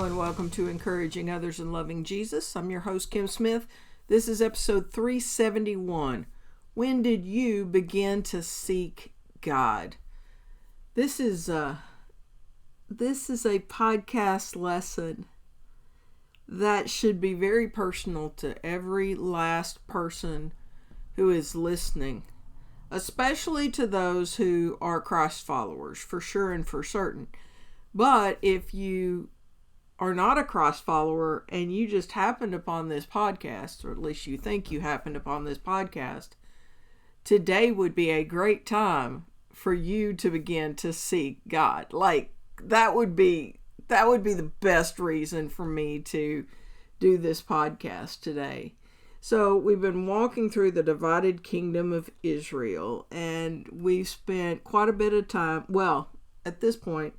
and welcome to Encouraging Others and Loving Jesus. I'm your host, Kim Smith. This is episode 371. When did you begin to seek God? This is a podcast lesson that should be very personal to every last person who is listening, especially to those who are Christ followers, for sure and for certain. But if you are not a Christ follower and you just happened upon this podcast, or at least you think you happened upon this podcast, today would be a great time for you to begin to seek God. Like, that would be the best reason for me to do this podcast today. So we've been walking through the divided kingdom of Israel, and we've spent quite a bit of time. Well, at this point,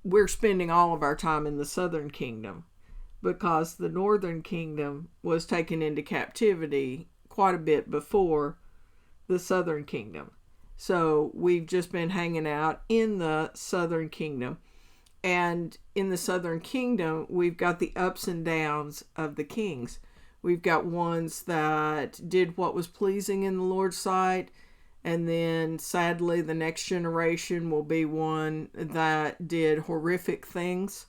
we're spending all of our time in the southern kingdom because the northern kingdom was taken into captivity quite a bit before the southern kingdom. So we've just been hanging out in the southern kingdom. And in the southern kingdom, we've got the ups and downs of the kings. We've got ones that did what was pleasing in the Lord's sight. And then, sadly, the next generation will be one that did horrific things.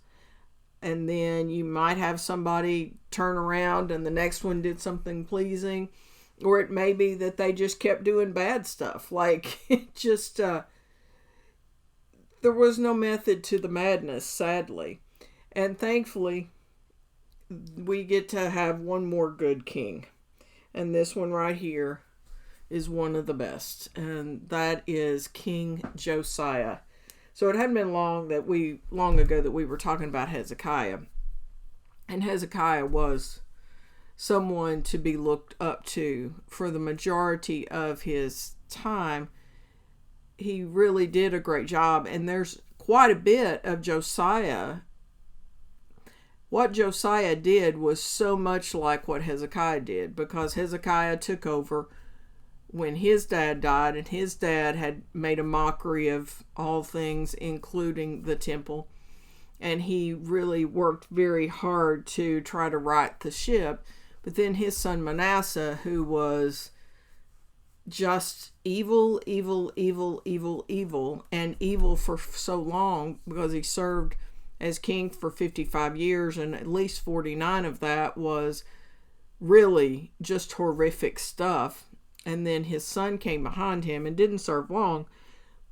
And then you might have somebody turn around and the next one did something pleasing. Or it may be that they just kept doing bad stuff. Like, it just, there was no method to the madness, sadly. And thankfully, we get to have one more good king. And this one right here is one of the best, and that is King Josiah. So it hadn't been long ago that we were talking about Hezekiah, and Hezekiah was someone to be looked up to for the majority of his time. He really did a great job, and there's quite a bit of Josiah. What Josiah did was so much like what Hezekiah did, because Hezekiah took over when his dad died, and his dad had made a mockery of all things, including the temple. And he really worked very hard to try to right the ship. But then his son Manasseh, who was just evil, and evil for so long, because he served as king for 55 years, and at least 49 of that was really just horrific stuff. And then his son came behind him and didn't serve long,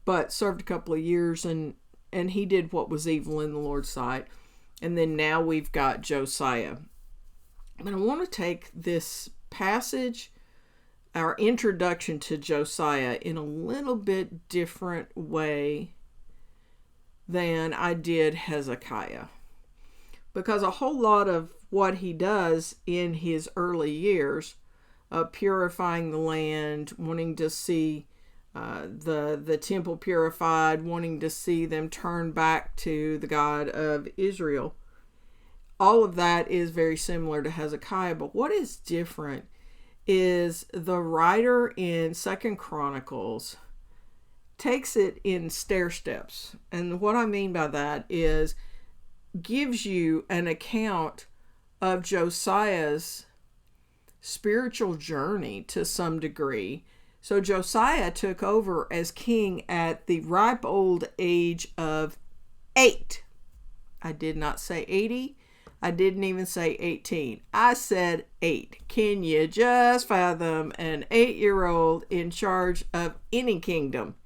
but served a couple of years, and he did what was evil in the Lord's sight. And then now we've got Josiah. And I want to take this passage, our introduction to Josiah, in a little bit different way than I did Hezekiah. Because a whole lot of what he does in his early years, purifying the land, wanting to see the temple purified, wanting to see them turn back to the God of Israel. All of that is very similar to Hezekiah, but what is different is the writer in 2nd Chronicles takes it in stair steps. And what I mean by that is gives you an account of Josiah's spiritual journey to some degree. So Josiah took over as king at the ripe old age of 8. I did not say 80. I didn't even say 18. I said 8. Can you just fathom an 8-year-old in charge of any kingdom?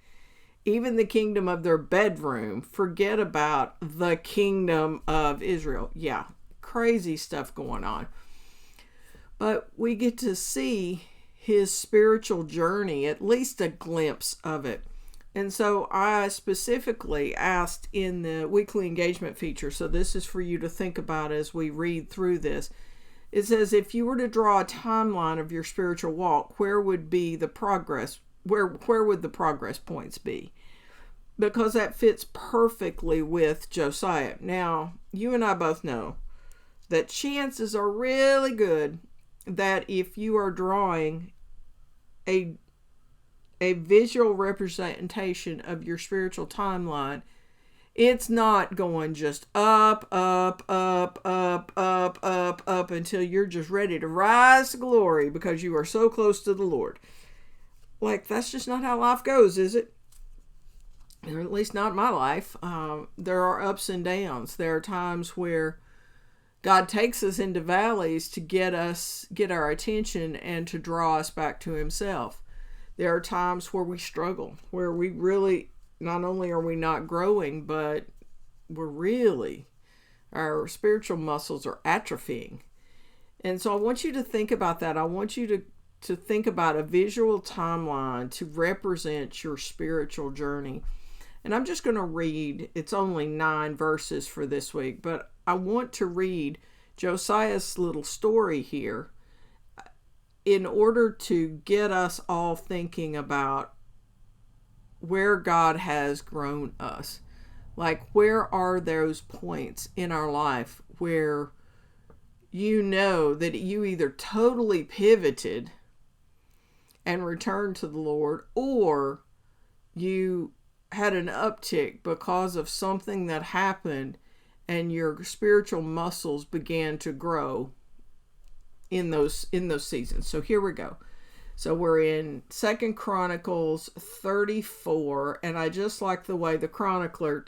Even the kingdom of their bedroom. Forget about the kingdom of Israel. Yeah, crazy stuff going on. But we get to see his spiritual journey, at least a glimpse of it. And so I specifically asked in the weekly engagement feature, so this is for you to think about as we read through this. It says, if you were to draw a timeline of your spiritual walk, where would be the progress? Where would the progress points be? Because that fits perfectly with Josiah. Now, you and I both know that chances are really good that if you are drawing a visual representation of your spiritual timeline, It's not going just up, up, up, up, up, up, up until you're just ready to rise to glory because you are so close to the Lord. Like, that's just not how life goes, is it? Or at least not my life. There are ups and downs. There are times where God takes us into valleys to get our attention and to draw us back to himself. There are times where we struggle, where we really, not only are we not growing, but our spiritual muscles are atrophying. And so I want you to think about that. I want you to think about a visual timeline to represent your spiritual journey. And I'm just going to read, it's only 9 verses for this week, but I want to read Josiah's little story here in order to get us all thinking about where God has grown us. Like, where are those points in our life where you know that you either totally pivoted and returned to the Lord, or you had an uptick because of something that happened and your spiritual muscles began to grow in those seasons. So here we go. So we're in 2 Chronicles 34, and I just like the way the chronicler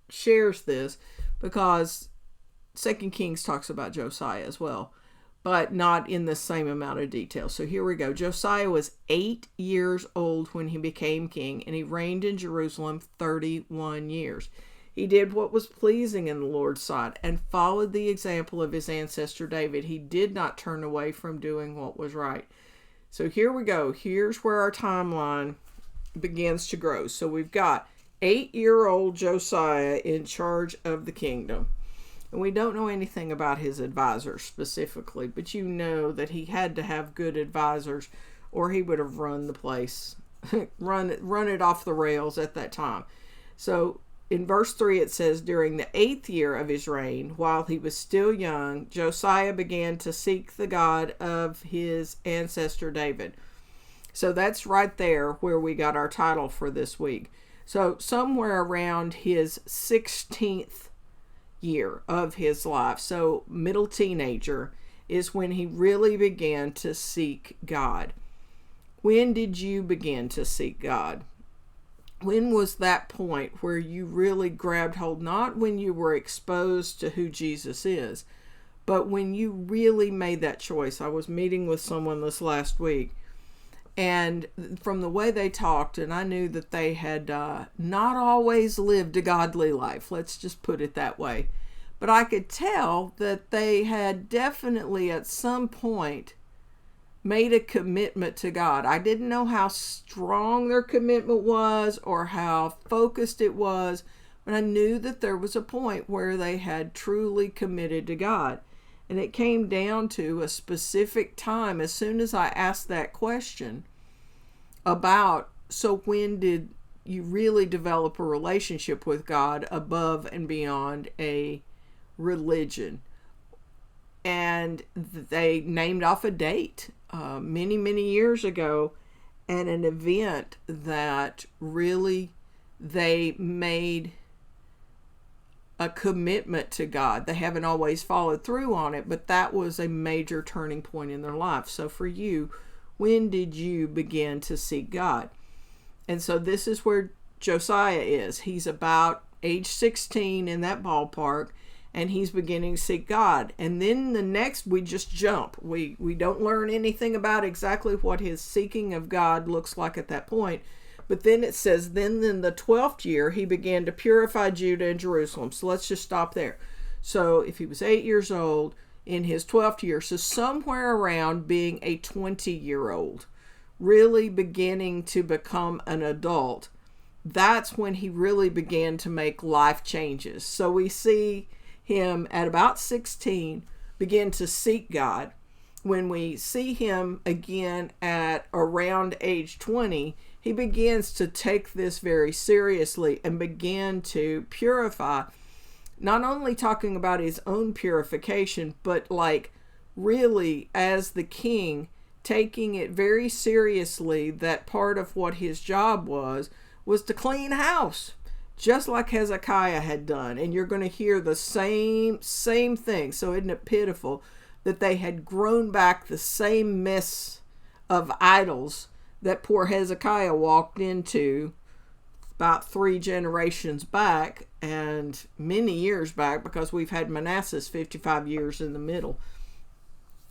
shares this, because 2 Kings talks about Josiah as well, but not in the same amount of detail. So here we go. Josiah was 8 years old when he became king, and he reigned in Jerusalem 31 years. He did what was pleasing in the Lord's sight and followed the example of his ancestor David. He did not turn away from doing what was right. So here we go. Here's where our timeline begins to grow. So we've got 8-year-old Josiah in charge of the kingdom. And we don't know anything about his advisors specifically, but you know that he had to have good advisors or he would have run the place, run it off the rails at that time. So in verse 3 it says, during the 8th year of his reign, while he was still young, Josiah began to seek the God of his ancestor David. So that's right there where we got our title for this week. So somewhere around his 16th year of his life, so middle teenager, is when he really began to seek God. When did you begin to seek God? When was that point where you really grabbed hold? Not when you were exposed to who Jesus is, but when you really made that choice. I was meeting with someone this last week, and from the way they talked, and I knew that they had not always lived a godly life. Let's just put it that way. But I could tell that they had definitely at some point made a commitment to God. I didn't know how strong their commitment was or how focused it was, but I knew that there was a point where they had truly committed to God. And it came down to a specific time as soon as I asked that question about, so when did you really develop a relationship with God above and beyond a religion? And they named off a date many, many years ago, and an event that really they made a commitment to God. They haven't always followed through on it, but that was a major turning point in their life. So for you, when did you begin to seek God? And so this is where Josiah is. He's about age 16, in that ballpark, and he's beginning to seek God. And then the next, we just jump. We don't learn anything about exactly what his seeking of God looks like at that point. But then it says, then in the 12th year, he began to purify Judah and Jerusalem. So let's just stop there. So if he was 8 years old in his 12th year, so somewhere around being a 20-year-old, really beginning to become an adult, that's when he really began to make life changes. So we see him at about 16 begin to seek God. When we see him again at around age 20, he begins to take this very seriously and begin to purify, not only talking about his own purification, but like really as the king, taking it very seriously that part of what his job was to clean house. just like Hezekiah had done. And you're going to hear the same thing. So isn't it pitiful that they had grown back the same mess of idols that poor Hezekiah walked into about 3 generations back, and many years back, because we've had Manasseh's 55 years in the middle.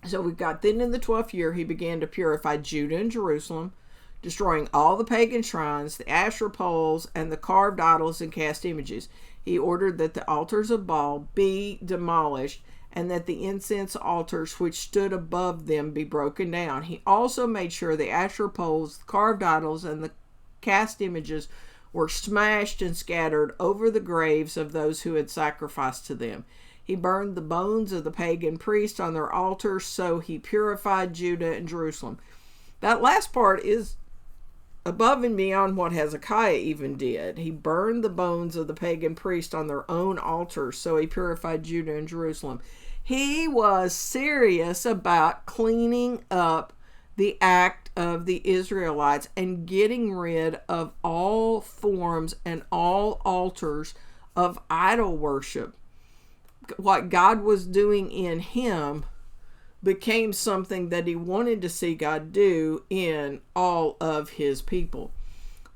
So we've got, then in the 12th year, he began to purify Judah and Jerusalem, destroying all the pagan shrines, the Asherah poles, and the carved idols and cast images. He ordered that the altars of Baal be demolished, and that the incense altars which stood above them be broken down. He also made sure the Asherah poles, the carved idols, and the cast images were smashed and scattered over the graves of those who had sacrificed to them. He burned the bones of the pagan priests on their altars, so he purified Judah and Jerusalem. That last part is above and beyond what Hezekiah even did. He burned the bones of the pagan priests on their own altars, so he purified Judah and Jerusalem. He was serious about cleaning up the act of the Israelites and getting rid of all forms and all altars of idol worship. What God was doing in him became something that he wanted to see God do in all of his people.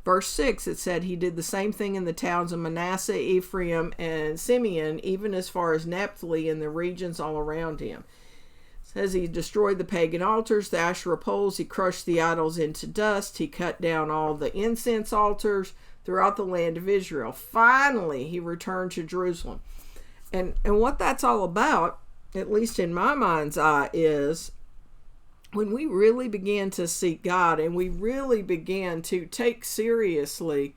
Verse 6, it said he did the same thing in the towns of Manasseh, Ephraim, and Simeon, even as far as Naphtali and the regions all around him. Says he destroyed the pagan altars, the Asherah poles, he crushed the idols into dust, he cut down all the incense altars throughout the land of Israel. Finally, he returned to Jerusalem. And what that's all about, at least in my mind's eye, is when we really began to seek God and we really began to take seriously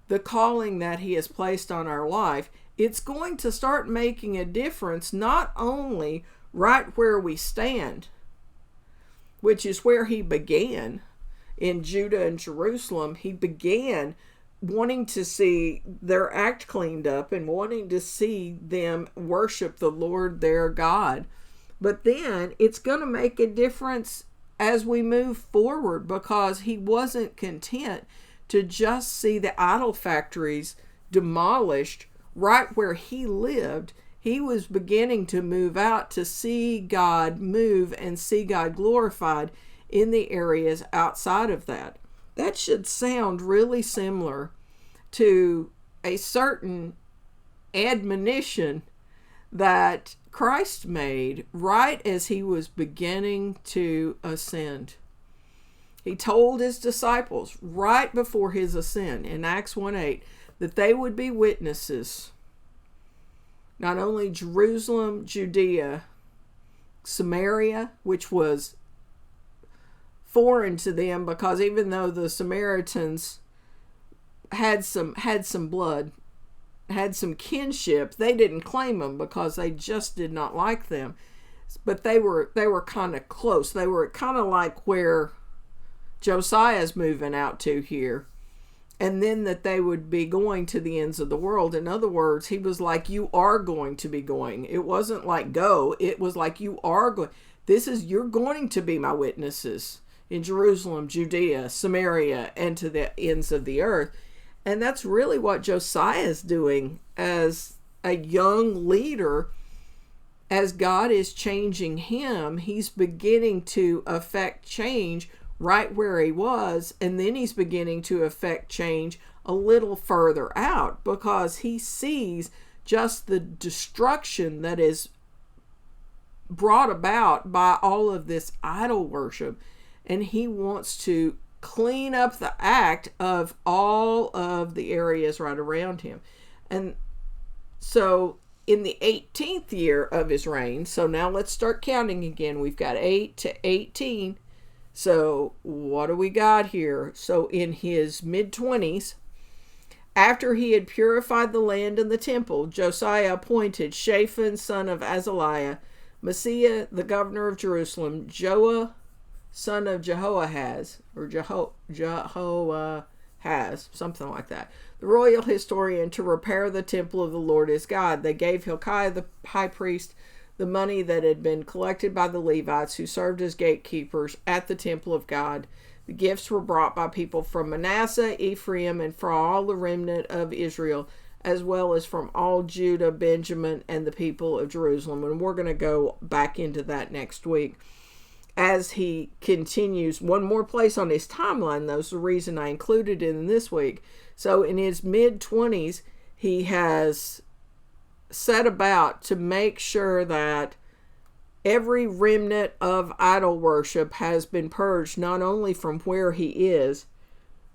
the calling that he has placed on our life, it's going to start making a difference not only right where we stand, which is where he began in Judah and Jerusalem. He began wanting to see their act cleaned up and wanting to see them worship the Lord their God. But then it's going to make a difference as we move forward, because he wasn't content to just see the idol factories demolished right where he lived. He was beginning to move out to see God move and see God glorified in the areas outside of that. That should sound really similar to a certain admonition that Christ made right as he was beginning to ascend. He told his disciples right before his ascent in Acts 1:8 that they would be witnesses. Not only Jerusalem, Judea, Samaria, which was foreign to them, because even though the Samaritans had some blood, had some kinship, they didn't claim them because they just did not like them. But they were kind of close. They were kind of like where Josiah's moving out to here. And then that they would be going to the ends of the world. In other words, he was like, you are going to be going. It wasn't like go. It was like, you are going. You're going to be my witnesses in Jerusalem, Judea, Samaria, and to the ends of the earth. And that's really what Josiah is doing as a young leader. As God is changing him, he's beginning to affect change right where he was, and then he's beginning to affect change a little further out, because he sees just the destruction that is brought about by all of this idol worship, and he wants to clean up the act of all of the areas right around him. And so in the 18th year of his reign, so now let's start counting again. We've got 8 to 18. So what do we got here? So in his mid-20s, after he had purified the land and the temple, Josiah appointed Shaphan, son of Azaliah, Messiah, the governor of Jerusalem, Joah, son of Jehoahaz, or Jehoahaz, something like that, the royal historian, to repair the temple of the Lord his God. They gave Hilkiah the high priest the money that had been collected by the Levites who served as gatekeepers at the temple of God. The gifts were brought by people from Manasseh, Ephraim, and from all the remnant of Israel, as well as from all Judah, Benjamin, and the people of Jerusalem. And we're going to go back into that next week. As he continues, one more place on his timeline, though, is the reason I included it in this week. So in his mid-20s, he has set about to make sure that every remnant of idol worship has been purged, not only from where he is,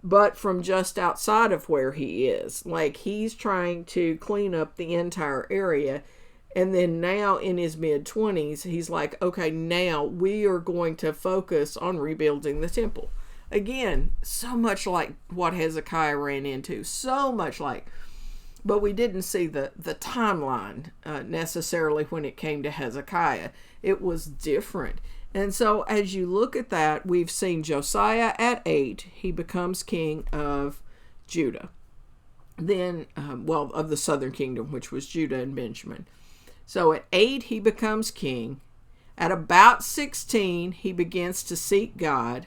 but from just outside of where he is. Like, he's trying to clean up the entire area. And then now in his mid-20s, he's like, okay, now we are going to focus on rebuilding the temple. Again, so much like what Hezekiah ran into. So much like. But we didn't see the timeline necessarily when it came to Hezekiah. It was different. And so as you look at that, we've seen Josiah at 8. He becomes king of Judah. Then, of the southern kingdom, which was Judah and Benjamin. So at 8, he becomes king. At about 16, he begins to seek God.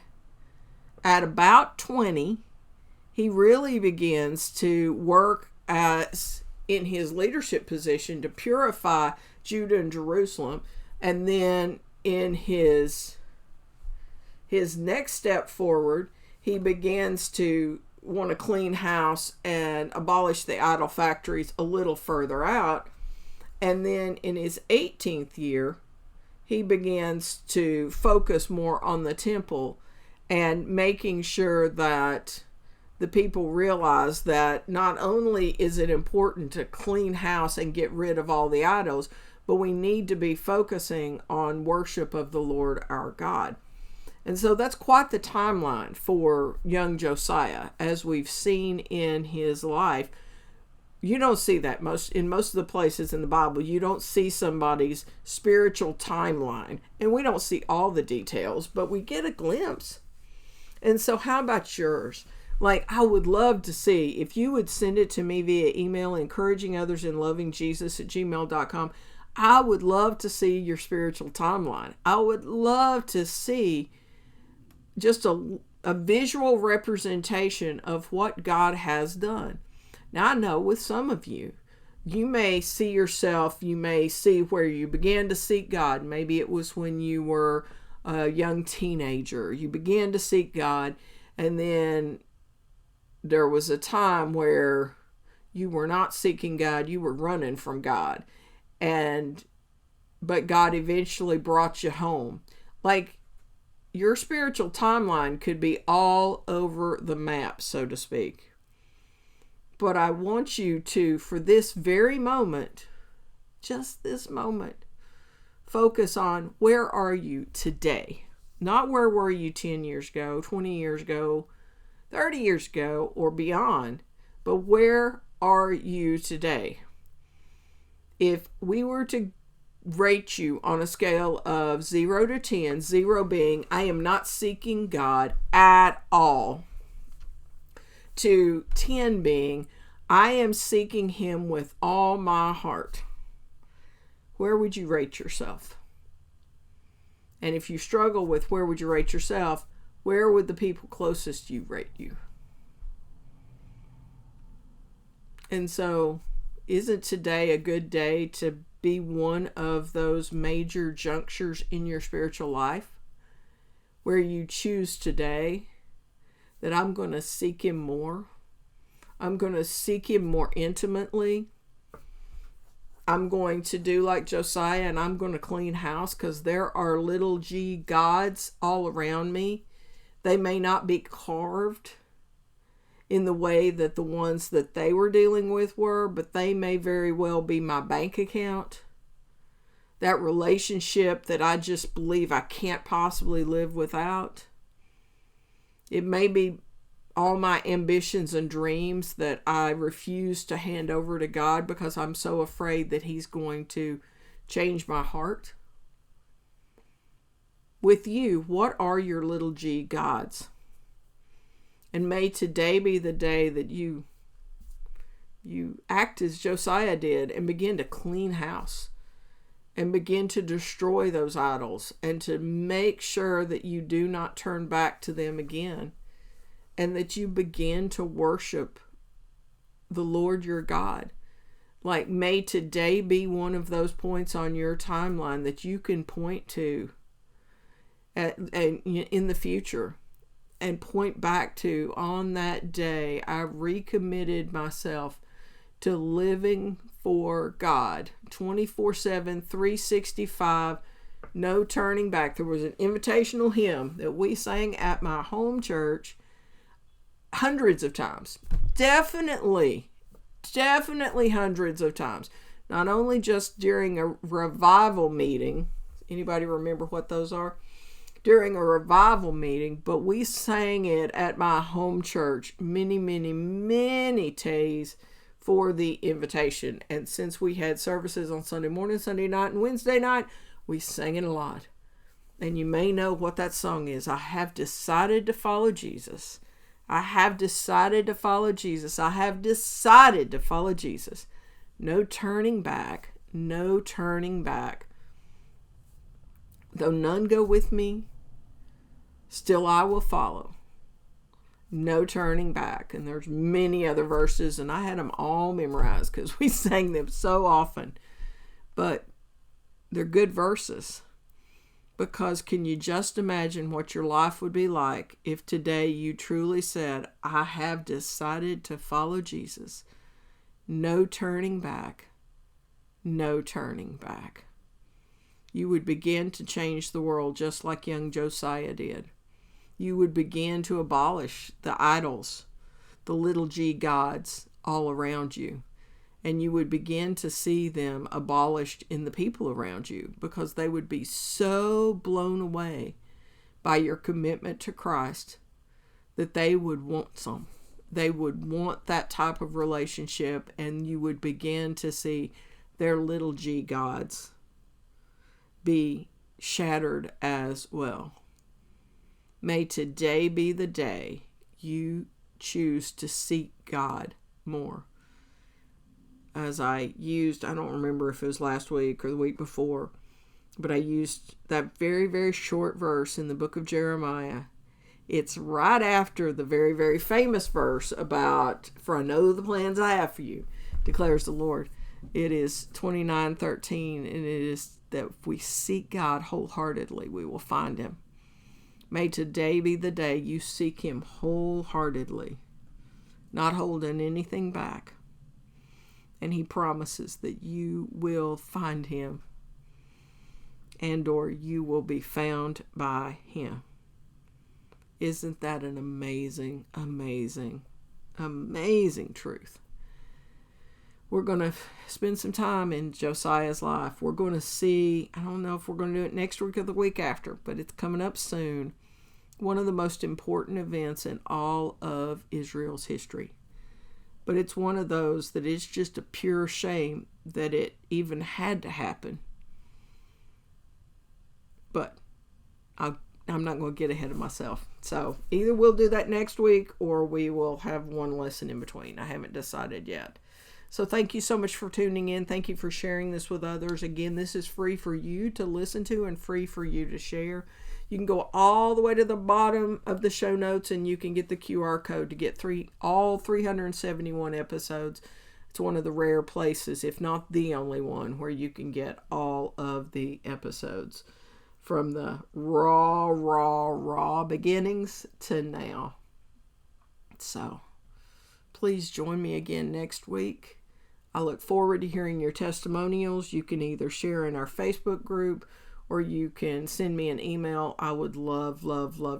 At about 20, he really begins to work as in his leadership position to purify Judah and Jerusalem. And then in his next step forward, he begins to want to clean house and abolish the idol factories a little further out. And then in his 18th year, he begins to focus more on the temple and making sure that the people realize that not only is it important to clean house and get rid of all the idols, but we need to be focusing on worship of the Lord our God. And so that's quite the timeline for young Josiah, as we've seen in his life. You don't see that in most of the places in the Bible. You don't see somebody's spiritual timeline. And we don't see all the details, but we get a glimpse. And so how about yours? Like, I would love to see, if you would send it to me via email, encouragingothers-in-loving-Jesus@gmail.com. I would love to see your spiritual timeline. I would love to see just a visual representation of what God has done. Now, I know with some of you, you may see yourself, you may see where you began to seek God. Maybe it was when you were a young teenager. You began to seek God, and then there was a time where you were not seeking God, you were running from God. But God eventually brought you home. Like, your spiritual timeline could be all over the map, so to speak. But I want you to, for this very moment, just this moment, focus on where are you today? Not where were you 10 years ago, 20 years ago, 30 years ago, or beyond, but where are you today? If we were to rate you on a scale of 0 to 10, 0 being I am not seeking God at all, to 10 being I am seeking him with all my heart, where would you rate yourself? And if you struggle with where would you rate yourself, where would the people closest to you rate you? And so, isn't today a good day to be one of those major junctures in your spiritual life where you choose today that I'm going to seek him more? I'm going to seek him more intimately. I'm going to do like Josiah, and I'm going to clean house, because there are little g gods all around me. They may not be carved in the way that the ones that they were dealing with were, but they may very well be my bank account. That relationship that I just believe I can't possibly live without. It may be all my ambitions and dreams that I refuse to hand over to God because I'm so afraid that he's going to change my heart. With you, what are your little g gods? And may today be the day that you act as Josiah did and begin to clean house. and begin to destroy those idols and to make sure that you do not turn back to them again, and that you begin to worship the Lord your God. Like, may today be one of those points on your timeline that you can point to in the future, and point back to, on that day I recommitted myself to living for God 24/7, 365, no turning back. There was an invitational hymn that we sang at my home church hundreds of times. Definitely hundreds of times. Not only just during a revival meeting. Anybody remember what those are? During a revival meeting, but we sang it at my home church many days for the invitation. And since we had services on Sunday morning, Sunday night, and Wednesday night, we sang it a lot. And you may know what that song is. I have decided to follow Jesus. I have decided to follow Jesus. I have decided to follow Jesus. No turning back. No turning back. Though none go with me, still I will follow. No turning back. And there's many other verses, and I had them all memorized because we sang them so often. But they're good verses. Because can you just imagine what your life would be like if today you truly said, I have decided to follow Jesus. No turning back. No turning back. You would begin to change the world just like young Josiah did. You would begin to abolish the idols, the little g gods all around you. And you would begin to see them abolished in the people around you, because they would be so blown away by your commitment to Christ that they would want some. They would want that type of relationship, and you would begin to see their little g gods be shattered as well. May today be the day you choose to seek God more. As I used, I don't remember if it was last week or the week before, but I used that very short verse in the book of Jeremiah. It's right after the very famous verse about, for I know the plans I have for you, declares the Lord. It is 29:13, and it is that if we seek God wholeheartedly, we will find him. May today be the day you seek him wholeheartedly, not holding anything back. And he promises that you will find him, and or you will be found by him. Isn't that an amazing truth? We're going to spend some time in Josiah's life. We're going to see, I don't know if we're going to do it next week or the week after, but it's coming up soon. One of the most important events in all of Israel's history. But it's one of those that it's just a pure shame that it even had to happen. But I'm not going to get ahead of myself. So either we'll do that next week, or we will have one lesson in between. I haven't decided yet. So thank you so much for tuning in. Thank you for sharing this with others. Again, this is free for you to listen to and free for you to share. You can go all the way to the bottom of the show notes, and you can get the QR code to get all 371 episodes. It's one of the rare places, if not the only one, where you can get all of the episodes from the raw beginnings to now. So please join me again next week. I look forward to hearing your testimonials. You can either share in our Facebook group, or you can send me an email. I would love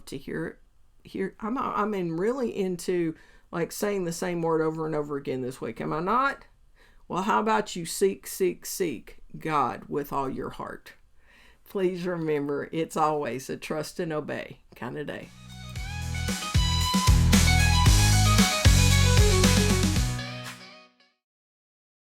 to hear it. I'm really into like saying the same word over and over again this week. Am I not? Well, how about you seek God with all your heart? Please remember, it's always a trust and obey kind of day.